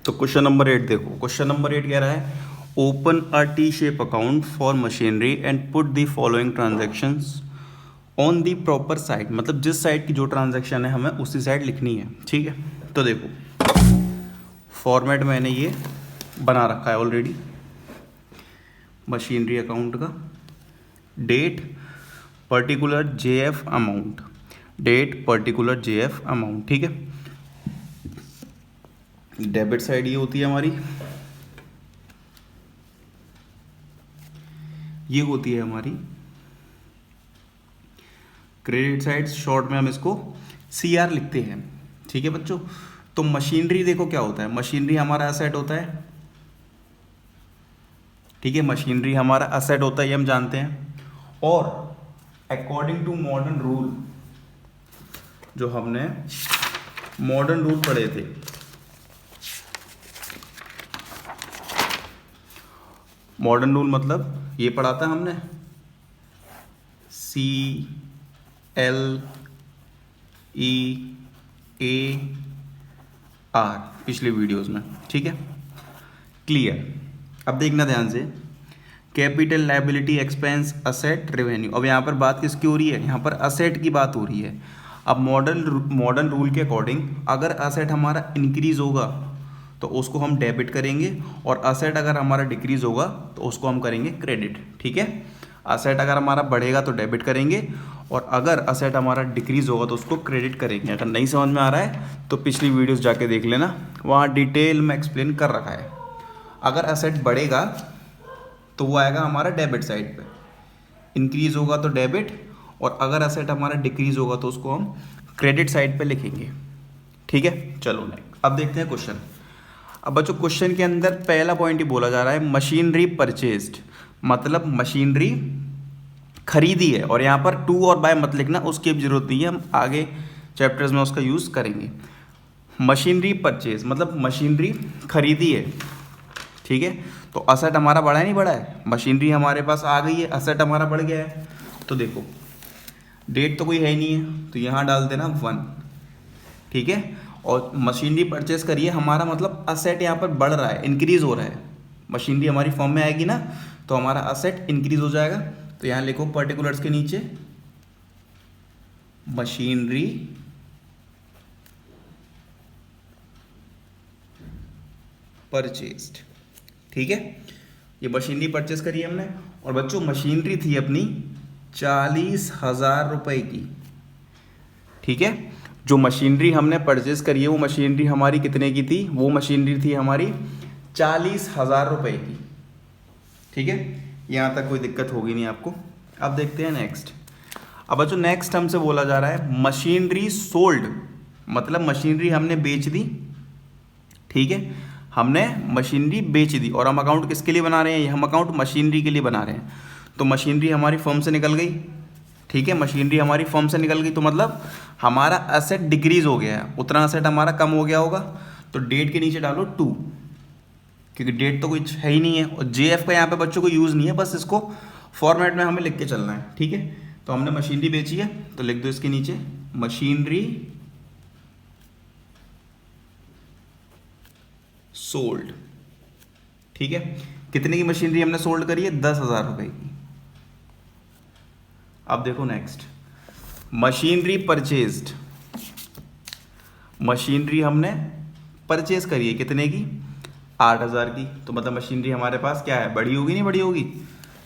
तो question number 8 देखो, question number 8 कह रहा है open a T shape account for machinery and put the following transactions on the proper side. मतलब जिस साइड की जो ट्रांजैक्शन है हमें उसी साइड लिखनी है। ठीक है, तो देखो फॉर्मेट मैंने ये बना रखा है ऑलरेडी मशीनरी अकाउंट का। Date particular JF amount, date particular JF amount. ठीक है, डेबिट साइड ये होती है हमारी, ये होती है हमारी क्रेडिट साइड, शॉर्ट में हम इसको सीआर लिखते हैं। ठीक है बच्चों, तो मशीनरी देखो क्या होता है, मशीनरी हमारा असेट होता है। ठीक है, मशीनरी हमारा असेट होता है, ये हम जानते हैं। और अकॉर्डिंग टू मॉडर्न रूल, जो हमने मॉडर्न रूल पढ़े थे, मॉडर्न रूल मतलब ये पढ़ा था हमने CLEAR। पिछले वीडियोस में। ठीक है, क्लियर। अब देखना ध्यान से, capital, liability, expense, asset, revenue. अब यहाँ पर बात किसकी हो रही है, यहाँ पर असेट की बात हो रही है। अब मॉडर्न रूल के अकॉर्डिंग अगर असेट हमारा इंक्रीज होगा तो उसको हम डेबिट करेंगे, और असेट अगर हमारा डिक्रीज होगा तो उसको हम करेंगे क्रेडिट। ठीक है, असेट अगर हमारा बढ़ेगा तो डेबिट करेंगे, और अगर असेट हमारा डिक्रीज होगा तो उसको क्रेडिट करेंगे। अगर नहीं समझ में आ रहा है तो पिछली वीडियोस जाके देख लेना, वहाँ डिटेल में एक्सप्लेन कर रखा है। अगर असेट बढ़ेगा तो वो आएगा हमारा डेबिट साइड पे, इंक्रीज होगा तो डेबिट, और अगर असेट हमारा डिक्रीज होगा तो उसको हम क्रेडिट साइड पे लिखेंगे। ठीक है, चलो नेक्स्ट अब देखते हैं क्वेश्चन। अब बच्चों क्वेश्चन के अंदर पहला पॉइंट ही बोला जा रहा है मशीनरी परचेज्ड, मतलब मशीनरी खरीदी है। और यहाँ पर टू और बाय मत लिखना, उसकी भी जरूरत नहीं है, हम आगे चैप्टर्स में उसका यूज़ करेंगे। मशीनरी परचेज मतलब मशीनरी खरीदी है। ठीक है, तो असेट हमारा बढ़ा है नहीं बढ़ा है, मशीनरी हमारे पास आ गई है, असेट हमारा बढ़ गया है। तो देखो डेट तो कोई है ही नहीं है, तो यहाँ डाल देना 1। ठीक है, और मशीनरी परचेस करिए, हमारा मतलब असेट यहाँ पर बढ़ रहा है, इंक्रीज हो रहा है। मशीनरी हमारी फॉर्म में आएगी ना, तो हमारा असेट इंक्रीज हो जाएगा। तो यहाँ लिखो पर्टिकुलर्स के नीचे मशीनरी परचेस्ड। ठीक है, ये मशीनरी परचेस करी हमने, और बच्चों मशीनरी थी अपनी 40,000 रुपए की। ठीक है, जो मशीनरी हमने परचेस करी है वो मशीनरी हमारी कितने की थी, वो मशीनरी थी हमारी 40,000 रुपए की। ठीक है, यहाँ तक कोई दिक्कत होगी नहीं आपको। अब देखते हैं नेक्स्ट। अब बच्चों नेक्स्ट हमसे बोला जा रहा है मशीनरी सोल्ड, मतलब मशीनरी हमने बेच दी। ठीक है, हमने मशीनरी बेच दी, और हम अकाउंट किसके लिए बना रहे हैं, हम अकाउंट मशीनरी के लिए बना रहे हैं। तो मशीनरी हमारी फर्म से निकल गई। ठीक है, मशीनरी हमारी फर्म से निकल गई, तो मतलब हमारा असेट डिक्रीज हो गया है, उतना असेट हमारा कम हो गया होगा। तो डेट के नीचे डालो 2, क्योंकि डेट तो कुछ है ही नहीं है, और जेएफ का यहाँ पे बच्चों को यूज़ नहीं है, बस इसको फॉर्मेट में हमें लिख के चलना है। ठीक है, तो हमने मशीनरी बेची है, तो लिख दो इसके नीचे मशीनरी सोल्ड। ठीक है, कितने की मशीनरी हमने सोल्ड करी है, 10,000 रुपए की। अब देखो नेक्स्ट, मशीनरी परचेज्ड, मशीनरी हमने परचेज करी है कितने की, 8,000 की। तो मतलब मशीनरी हमारे पास क्या है, बड़ी होगी नहीं बड़ी होगी,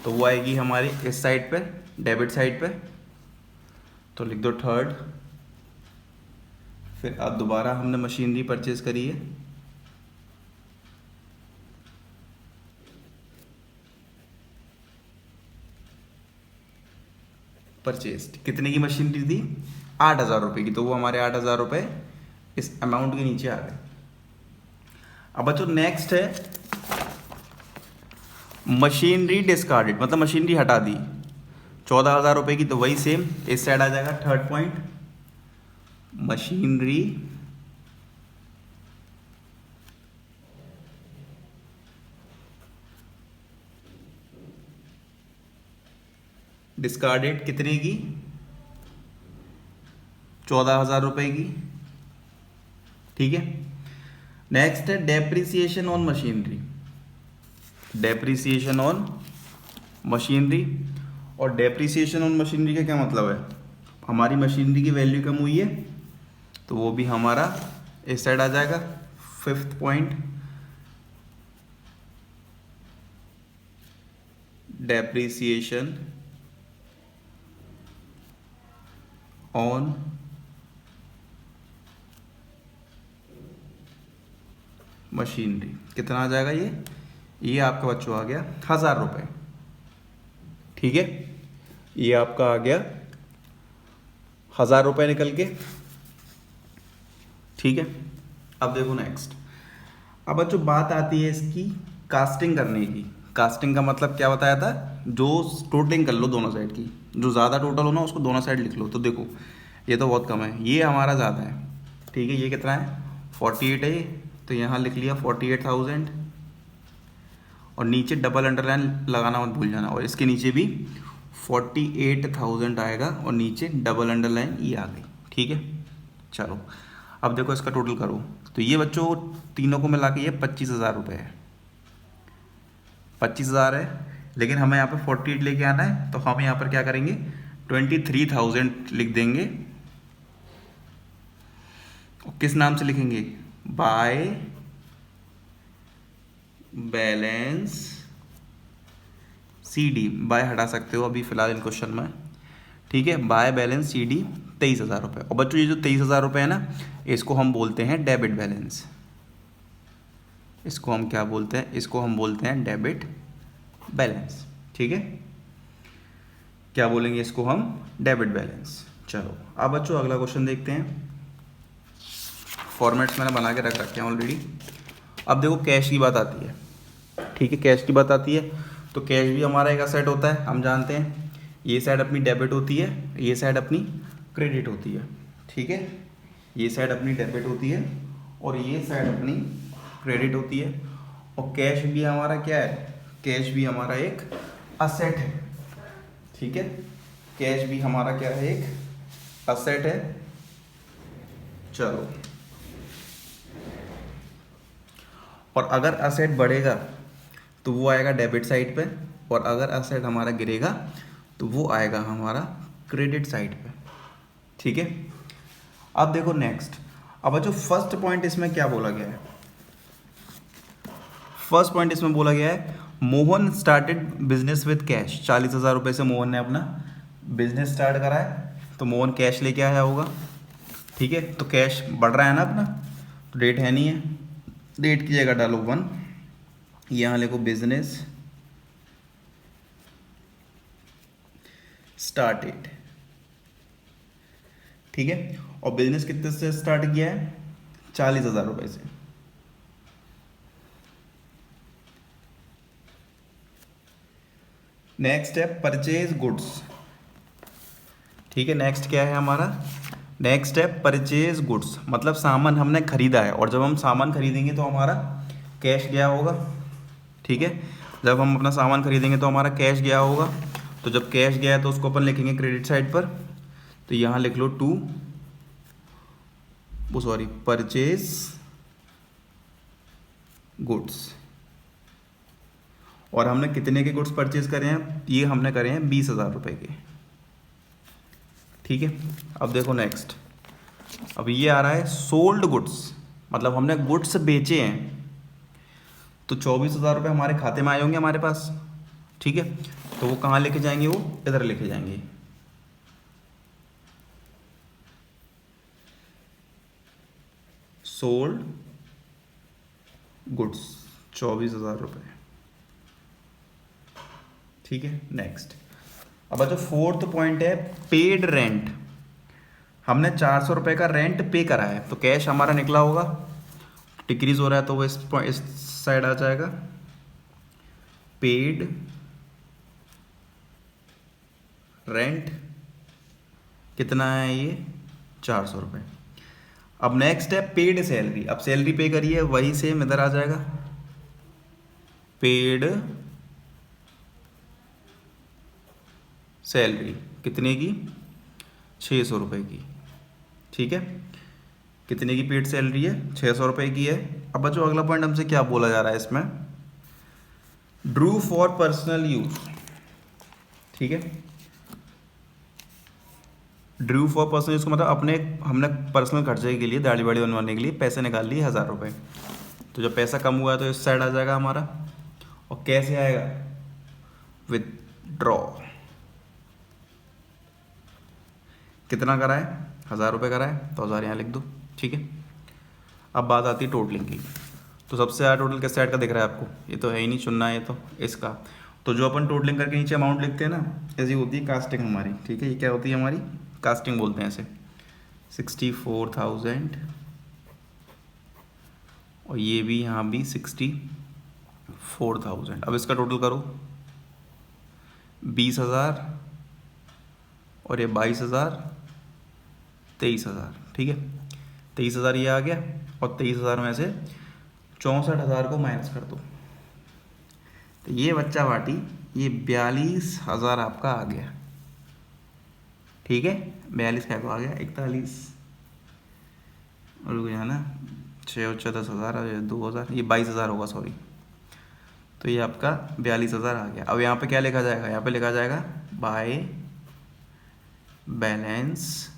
तो वो आएगी हमारी इस साइड पे, डेबिट साइड पे। तो लिख दो 3rd। फिर अब दोबारा हमने मशीनरी परचेज करी है, परचेस्ड, कितने की मशीनरी थी, 8,000 रुपए की, तो वो हमारे 8,000 रुपए इस अमाउंट के नीचे आ गए। अब बच्चों नेक्स्ट है मशीनरी डिस्कार्डेड, मतलब मशीनरी हटा दी 14,000 रुपए की, तो वही सेम इस साइड आ जाएगा 3rd पॉइंट, मशीनरी डिस्कार्डेड कितने की, 14,000 रुपए की। ठीक है, नेक्स्ट है depreciation on machinery. Depreciation on machinery, और डेप्रिसिएशन ऑन मशीनरी का क्या मतलब है, हमारी मशीनरी की वैल्यू कम हुई है तो वो भी हमारा इस साइड आ जाएगा। Fifth point, depreciation on machinery कितना आ जाएगा, ये आपका बच्चों आ गया 1000 रुपये। ठीक है, ये आपका आ गया 1000 रुपये निकल के। ठीक है, अब देखो नेक्स्ट। अब बच्चों बात आती है इसकी कास्टिंग करने की। कास्टिंग का मतलब क्या बताया था, जो टोटलिंग कर लो दोनों साइड की, जो ज़्यादा टोटल हो ना उसको दोनों साइड लिख लो। तो देखो ये तो बहुत कम है, ये हमारा ज़्यादा है। ठीक है, ये कितना है 48 है, तो यहाँ लिख लिया 48,000, और नीचे डबल अंडरलाइन लगाना मत भूल जाना, और इसके नीचे भी 48,000 आएगा और नीचे डबल अंडरलाइन ये आ गई। ठीक है, चलो अब देखो इसका टोटल करो, तो ये बच्चों तीनों को मिला के ये 25,000 रुपये है। 25,000 है, लेकिन हमें यहाँ पे 48 लेके आना है, तो हम यहाँ पर क्या करेंगे 23,000 लिख देंगे। और किस नाम से लिखेंगे, by balance C D, by हटा सकते हो अभी फिलहाल इन क्वेश्चन में। ठीक है, बाय बैलेंस सी डी 23,000 रुपये। और बच्चों ये जो 23,000 रुपये है ना, इसको हम बोलते हैं डेबिट बैलेंस। इसको हम क्या बोलते हैं, इसको हम बोलते हैं डेबिट बैलेंस। ठीक है, क्या बोलेंगे इसको हम, डेबिट बैलेंस। चलो अब बच्चों अगला क्वेश्चन देखते हैं। फॉर्मेट्स मैंने बना के रख रखे हैं ऑलरेडी। अब देखो कैश की बात आती है। ठीक है, कैश की बात आती है, तो कैश भी हमारा एक असेट होता है, हम जानते हैं। ये साइड अपनी डेबिट होती है, ये साइड अपनी क्रेडिट होती है। ठीक है, ये साइड अपनी डेबिट होती है और ये साइड अपनी क्रेडिट होती है। और कैश भी हमारा क्या है, कैश भी हमारा एक असेट है। ठीक है, कैश भी हमारा क्या है, एक असेट है। चलो, और अगर असेट बढ़ेगा तो वो आएगा डेबिट साइड पे, और अगर असेट हमारा गिरेगा तो वो आएगा हमारा क्रेडिट साइड पे। ठीक है, अब देखो नेक्स्ट। अब जो फर्स्ट पॉइंट इसमें क्या बोला गया है, फर्स्ट पॉइंट इसमें बोला गया है Mohan started business with cash. 40,000 रुपये से मोहन ने अपना बिजनेस स्टार्ट करा है, तो मोहन कैश लेके आया होगा। ठीक है, तो कैश बढ़ रहा है ना अपना, तो डेट है नहीं है, डेट की जगह डालो 1, यहाँ लिखो बिजनेस स्टार्टेड। ठीक है, और बिजनेस कितने से स्टार्ट किया है, 40,000 रुपये से। नेक्स्ट है परचेज गुड्स। ठीक है, नेक्स्ट क्या है हमारा, नेक्स्ट है परचेज गुड्स, मतलब सामान हमने खरीदा है, और जब हम सामान खरीदेंगे तो हमारा कैश गया होगा। ठीक है, जब हम अपना सामान खरीदेंगे तो हमारा कैश गया होगा, तो जब कैश गया है तो उसको अपन लिखेंगे क्रेडिट साइड पर। तो यहाँ लिख लो परचेज गुड्स। और हमने कितने के गुड्स परचेज करे हैं, ये हमने करे हैं 20,000 रुपये के। ठीक है, अब देखो नेक्स्ट। अब ये आ रहा है सोल्ड गुड्स, मतलब हमने गुड्स बेचे हैं, तो 24,000 रुपये हमारे खाते में आए होंगे हमारे पास। ठीक है, तो वो कहाँ लेके जाएंगे, वो इधर लेके जाएंगे। सोल्ड गुड्स 24,000 रुपये। ठीक है, नेक्स्ट। अब जो फोर्थ पॉइंट है पेड रेंट, हमने 400 रुपये का रेंट पे करा है, तो कैश हमारा निकला होगा, डिक्रीज हो रहा है तो वो इस साइड आ जाएगा। पेड रेंट कितना है, ये 400 रुपये। अब नेक्स्ट है पेड सैलरी। अब सैलरी पे करी है, वही सेम इधर आ जाएगा, पेड सैलरी कितने की, 600 रुपये की। ठीक है, कितने की पेड सैलरी है, 600 रुपये की है। अब बच्चों अगला पॉइंट हमसे क्या बोला जा रहा है इसमें, ड्रू फॉर पर्सनल यूज। ठीक है, ड्रू फॉर पर्सनल यूज का मतलब अपने हमने पर्सनल खर्चे के लिए दाढ़ी वाड़ी बनवाने के लिए पैसे निकाल लिए 1000 रुपये। तो जब पैसा कम हुआ है तो इस साइड आ जाएगा हमारा, और कैसे आएगा, विथड्रॉ। कितना करा है, 1000 रुपये करा है, तो 1000 यहाँ लिख दो। ठीक है, अब बात आती है टोटलिंग की। तो सबसे ज़्यादा टोटल किस साइड का दिख रहा है आपको, ये तो है ही नहीं, चुनना है ये तो इसका। तो जो अपन टोटलिंग करके नीचे अमाउंट लिखते हैं ना, ऐसी होती है कास्टिंग हमारी। ठीक है, ये क्या होती है हमारी, कास्टिंग बोलते हैं इसे। 64,000, और ये भी यहाँ भी 64,000। अब इसका टोटल करो, 20,000 और ये 22,000, 23,000। ठीक है, 23,000 ये आ गया, और 23,000 में से 64,000 को माइनस कर दो, तो ये बच्चा बाटी ये 42,000 आपका आ गया। ठीक है, 42 क्या को आ गया, 41, और यहाँ ना 6 और 10,000, 2,000, ये 22,000 होगा, सॉरी। तो ये आपका 42,000 आ गया। अब यहाँ पे क्या लिखा जाएगा, यहाँ पे लिखा जाएगा by balance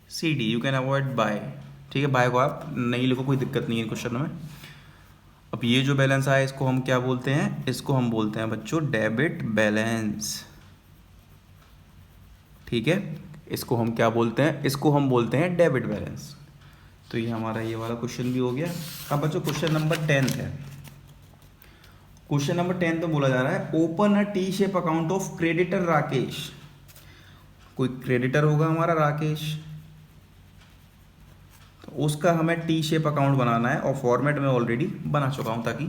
C D, you can avoid by. ठीक है, बाय को आप नहीं लिखो, कोई दिक्कत नहीं है क्वेश्चन में। अब ये जो बैलेंस आया इसको हम क्या बोलते हैं, इसको हम बोलते हैं बच्चों डेबिट बैलेंस। ठीक है, इसको हम क्या बोलते हैं, इसको हम बोलते हैं डेबिट बैलेंस। तो ये हमारा ये वाला क्वेश्चन भी हो गया। अब बच्चों क्वेश्चन नंबर 10 है। क्वेश्चन नंबर 10 तो बोला जा रहा है open a T shape account of creditor Rakesh. कोई क्रेडिटर होगा हमारा राकेश, तो उसका हमें टी शेप अकाउंट बनाना है, और फॉर्मेट में ऑलरेडी बना चुका हूं ताकि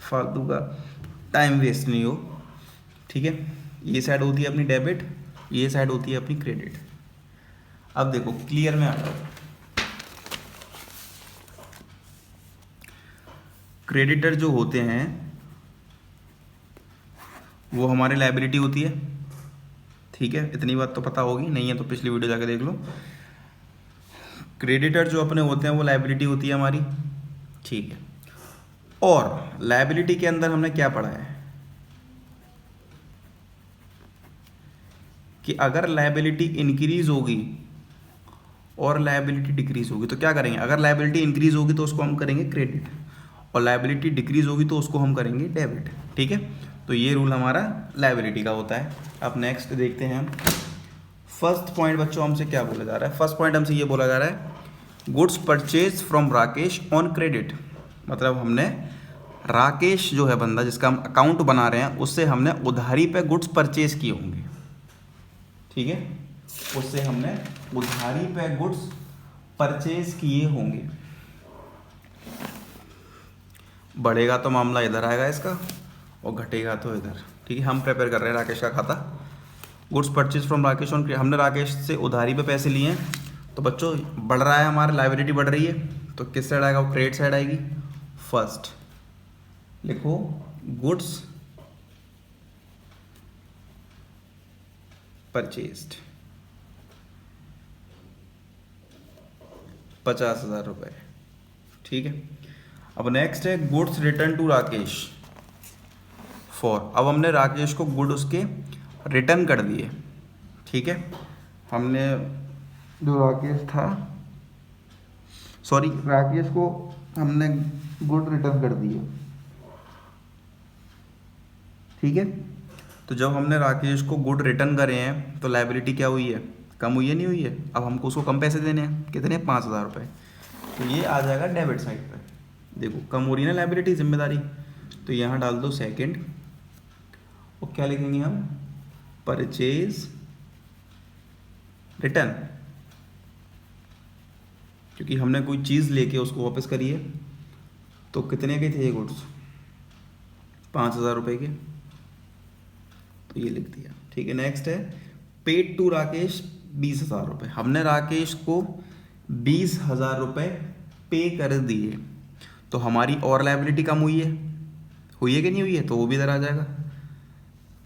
फालतू का टाइम वेस्ट नहीं हो। ठीक है, ये साइड होती है अपनी डेबिट, ये साइड होती है अपनी क्रेडिट। अब देखो क्लियर में आ जाओ, क्रेडिटर जो होते हैं वो हमारे लायबिलिटी होती है। ठीक है, इतनी बात तो पता होगी, नहीं है तो पिछली वीडियो जाके देख लो। क्रेडिटर जो अपने होते हैं वो लायबिलिटी होती है हमारी। ठीक है, और लायबिलिटी के अंदर हमने क्या पढ़ा है कि अगर लायबिलिटी इंक्रीज होगी और लायबिलिटी डिक्रीज होगी तो क्या करेंगे, अगर लायबिलिटी इंक्रीज होगी तो उसको हम करेंगे क्रेडिट, और लायबिलिटी डिक्रीज होगी तो उसको हम करेंगे डेबिट। ठीक है, तो ये रूल हमारा लायबिलिटी का होता है। अब नेक्स्ट देखते हैं हम फर्स्ट पॉइंट बच्चों हमसे क्या बोला जा रहा है। फर्स्ट पॉइंट हमसे ये बोला जा रहा है goods purchase from Rakesh on credit. मतलब हमने राकेश जो है बंदा जिसका हम अकाउंट बना रहे हैं उससे हमने उधारी पे गुड्स परचेज किए होंगे। ठीक है, उससे हमने उधारी पे गुड्स परचेज किए होंगे। बढ़ेगा तो मामला इधर आएगा इसका, और घटेगा तो इधर। ठीक है, हम प्रिपेयर कर रहे हैं राकेश का खाता। Goods purchase from Rakesh on, हमने राकेश से उधारी पे पैसे लिए हैं, तो बच्चों बढ़ रहा है हमारा, लायबिलिटी बढ़ रही है, तो किस साइड आएगा, वो क्रेडिट साइड आएगी। फर्स्ट लिखो गुड्स परचेज्ड 50,000 रुपये। ठीक है, अब नेक्स्ट है goods return to Rakesh for. अब हमने राकेश को गुड उसके रिटर्न कर दिए। ठीक है, हमने जो राकेश था, सॉरी राकेश को हमने गुड रिटर्न कर दिए। ठीक है, तो जब हमने राकेश को गुड रिटर्न करे हैं तो लायबिलिटी क्या हुई है, कम हुई है, नहीं हुई है। अब हमको उसको कम पैसे देने हैं, कितने, 5,000 रुपये, तो ये आ जाएगा डेबिट साइड पे। देखो कम हो रही है ना लायबिलिटी, जिम्मेदारी, तो यहाँ डाल दो सेकंड, और क्या लिखेंगे हम, परचेज रिटर्न, क्योंकि हमने कोई चीज़ लेके उसको वापस करी है। तो कितने के थे ये गुड्स, 5,000 रुपये के, तो ये लिख दिया। ठीक है, नेक्स्ट है पेड टू राकेश 20,000 रुपये। हमने राकेश को 20,000 रुपये पे कर दिए, तो हमारी और लायबिलिटी कम हुई है कि नहीं हुई है, तो वो भी इधर आ जाएगा।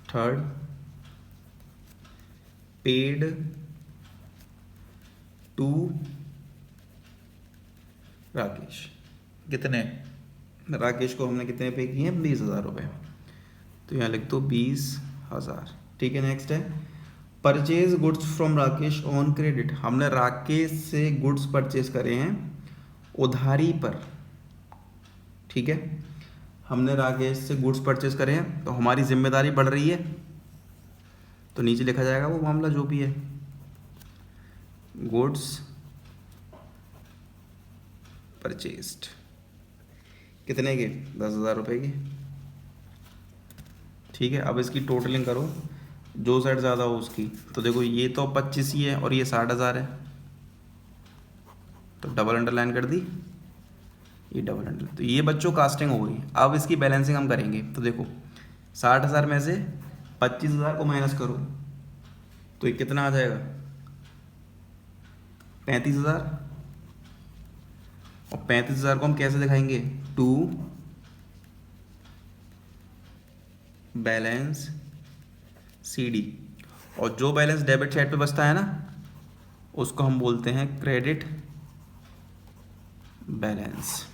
Third paid to Rakesh. कितने? राकेश को हमने कितने पे किए हैं? 20,000 रुपये। तो यहाँ लिख दो 20,000। ठीक है, नेक्स्ट है purchase goods from Rakesh on credit. हमने राकेश से गुड्स परचेज करे हैं उधारी पर। ठीक है, हमने राकेश से गुड्स परचेज करे हैं तो हमारी जिम्मेदारी बढ़ रही है, तो नीचे लिखा जाएगा वो मामला जो भी है, गुड्स परचेस्ड कितने के? 10,000 रुपये के। ठीक है, अब इसकी टोटलिंग करो, जो साइड ज़्यादा हो उसकी। तो देखो ये तो 25 ही है और ये 60,000 है, तो डबल अंडरलाइन कर दी, ये डबल अंडर। तो ये बच्चों कास्टिंग हो गई। अब इसकी बैलेंसिंग हम करेंगे। तो देखो 60,000 में से 25,000 को माइनस करो तो ये कितना आ जाएगा? 35,000। और 35,000 को हम कैसे दिखाएंगे? To balance CD। और जो बैलेंस डेबिट साइड पे बचता है ना, उसको हम बोलते हैं क्रेडिट बैलेंस।